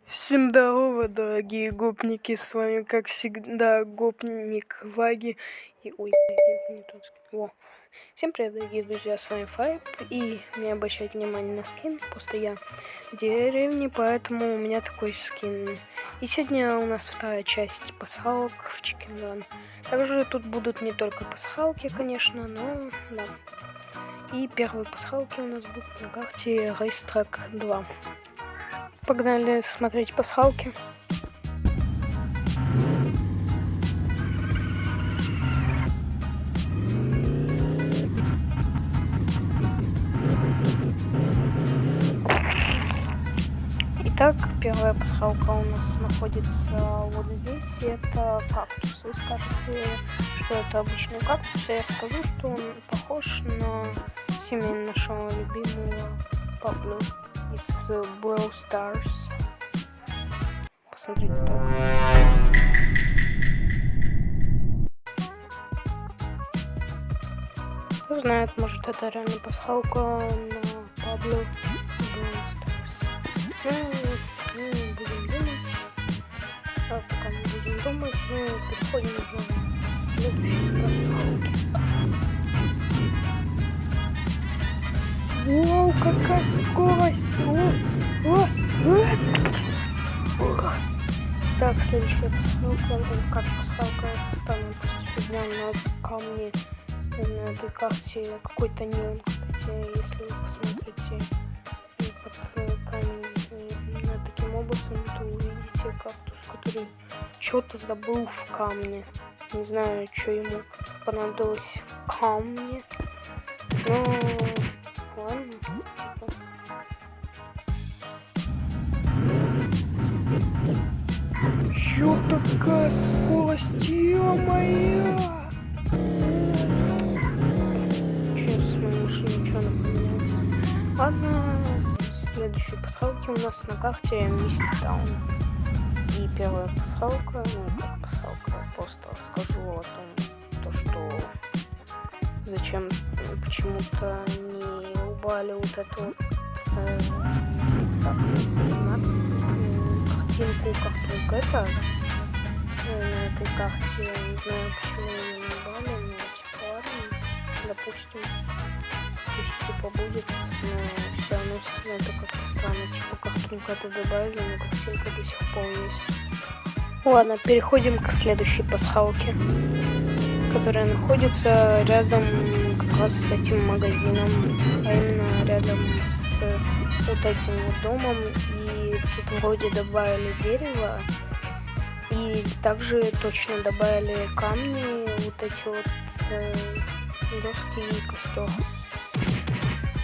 Всем здорово, дорогие гопники, с вами, как всегда, гопник Ваги и... Ой, не тот скин. Во. Всем привет, дорогие друзья, с вами Файп, и не обращайте внимания на скин, просто я в деревне, поэтому у меня такой скин. И сегодня у нас вторая часть пасхалок в Chicken Run. Также тут будут не только пасхалки, конечно, но да. И первые пасхалки у нас будут на карте Racetrack 2. Погнали смотреть пасхалки. Итак, первая пасхалка у нас находится вот здесь. Это кактус. Вы скажете, что это обычный кактус. Я скажу, что он похож на семейного нашего любимого Пабло из Brawl Stars. Посмотрите только. Кто знает, может это реально пасхалка на Пабло Brawl Stars. Ну, не будем думать. А пока не будем думать, мы переходим уже к следующей пасхалке. Вау, какая скорость! Так, следующая пасхалка, как пасхалка станет сегодня на камне на этой карте какой-то неон, кстати, если вы посмотрите под камень таким образом, то увидите кактус, который что-то забыл в камне. Не знаю, что ему понадобилось в камне, но ладно, типа. Чё такая скорость, ё-моё! Сейчас мы машину ничего не поменяем. Ладно, следующие пасхалки у нас на карте Мисти Таун. И первая пасхалка, ну как пасхалка, я просто расскажу о том, что зачем почему-то не убрали вот эту картинку это на этой карте. Я не знаю, почему ее не убрали, но типа ладно, допустим, пусть типа будет, но все равно это как-то странно, типа картинку это добавили, но картинка до сих пор есть. Ладно, переходим к следующей пасхалке, которая находится рядом как раз с этим магазином, а именно рядом с вот этим вот домом. И тут вроде добавили дерево, и также точно добавили камни, вот эти вот доски и костер.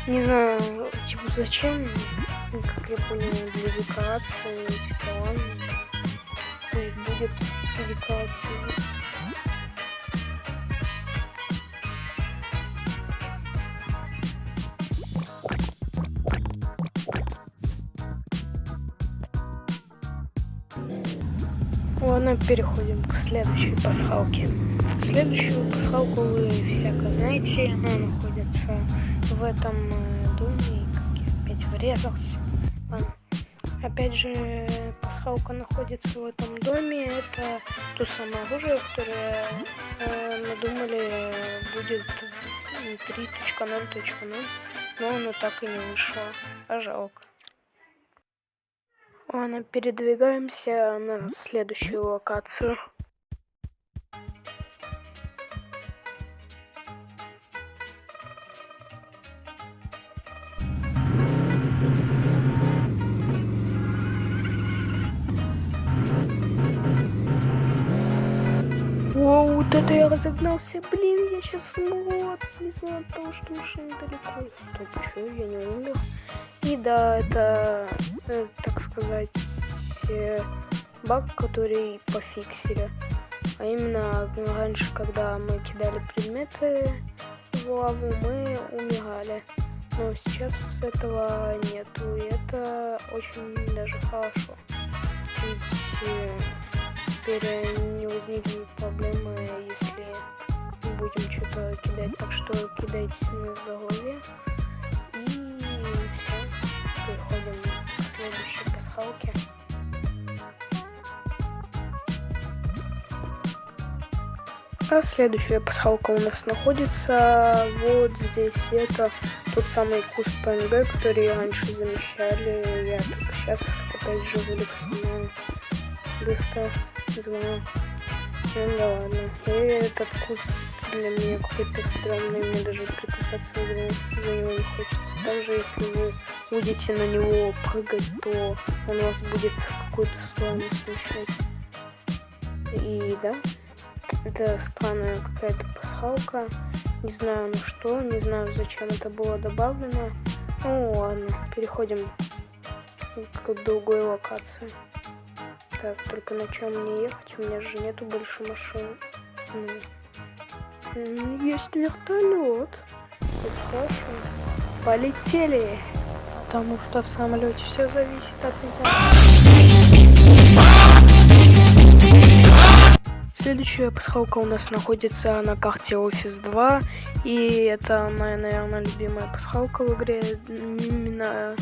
Не знаю, типа зачем, как я понял, для декорации, типа ладно, пусть будет декорация. Ладно, переходим к следующей пасхалке. Следующую пасхалку вы всяко знаете, она находится в этом доме, как я опять врезался. Ладно. Опять же, пасхалка находится в этом доме, это то самое оружие, которое надумали будет 3.0.0, но оно так и не вышло, а жалко. Ладно, передвигаемся на следующую локацию. О, вот это я разогнался, блин, я сейчас умру из-за того, что машина далеко. Стоп, что, я не умер? И да, это, так сказать, баг, который пофиксили. А именно, раньше, когда мы кидали предметы в лаву, мы умирали. Но сейчас этого нету, и это очень даже хорошо. Ведь теперь не возникнет проблемы, если будем что-то кидать. Так что кидайте на здоровье. И все. Переходим к следующей пасхалке. А следующая пасхалка у нас находится вот здесь. Это тот самый куст ПНГ, который раньше замещали. Я только сейчас опять же вылез на быстро звонок. Ну да ладно. И этот куст для меня какой-то странный. Мне даже прикасаться за него не хочется. Также если вы будете на него прыгать, то он вас будет в какую-то сторону смещать. И да. Это странная какая-то пасхалка. Не знаю на что, не знаю зачем это было добавлено. Ну ладно, переходим к другой локации. Так, только на чем мне ехать? У меня же нету больше машин. Есть вертолет. Это хорошо. Полетели. Потому что в самолете все зависит от меня. Следующая пасхалка у нас находится на карте Office 2, и это моя, наверное, любимая пасхалка в игре. Именно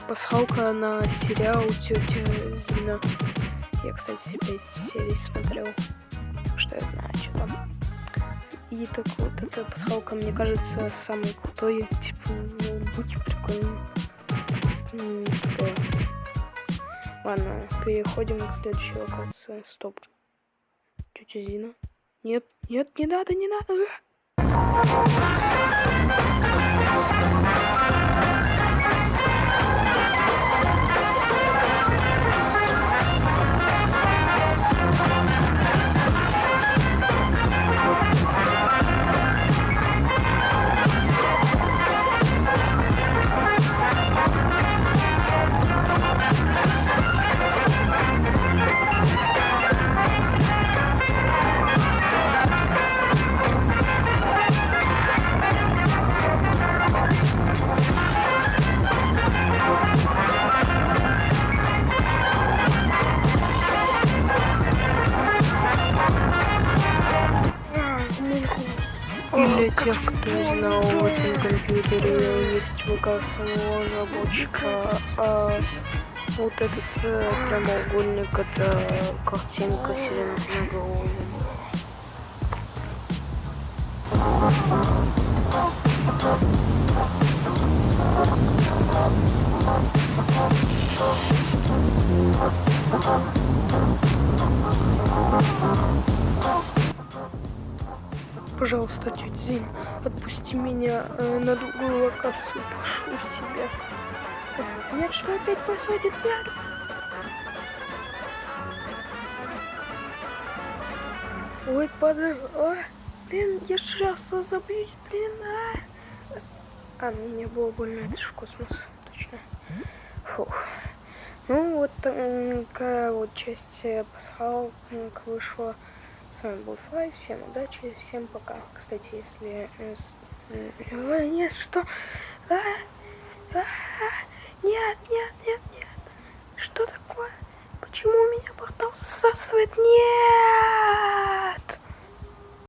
пасхалка на сериал «Тетя Зина». Я, кстати, 5 серий смотрел, так что я знаю, что там. И так вот, эта пасхалка, мне кажется, самой крутой. Типа, ноутбуки прикольные. Ладно, переходим к следующей локации. Стоп. Тетя Зина. Нет, нет, не надо, не надо. Для тех, кто не знал, в этом компьютере есть ВК самого разработчика, а вот этот прямоугольник — это картинка сиреноголового. Пожалуйста, тетя Зин, отпусти меня на другую локацию, прошу себя. Нет, что опять происходит? Нет. Ой, подожди. Блин, я сейчас разобьюсь, блин. Мне не было больно, это же космос, точно. Фух. Ну вот такая вот часть пасхалок вышла. С вами был Флай, всем удачи, всем пока. Кстати, если... Нет, что? Нет, нет, нет, нет. Что такое? Почему у меня портал засасывает? Нет!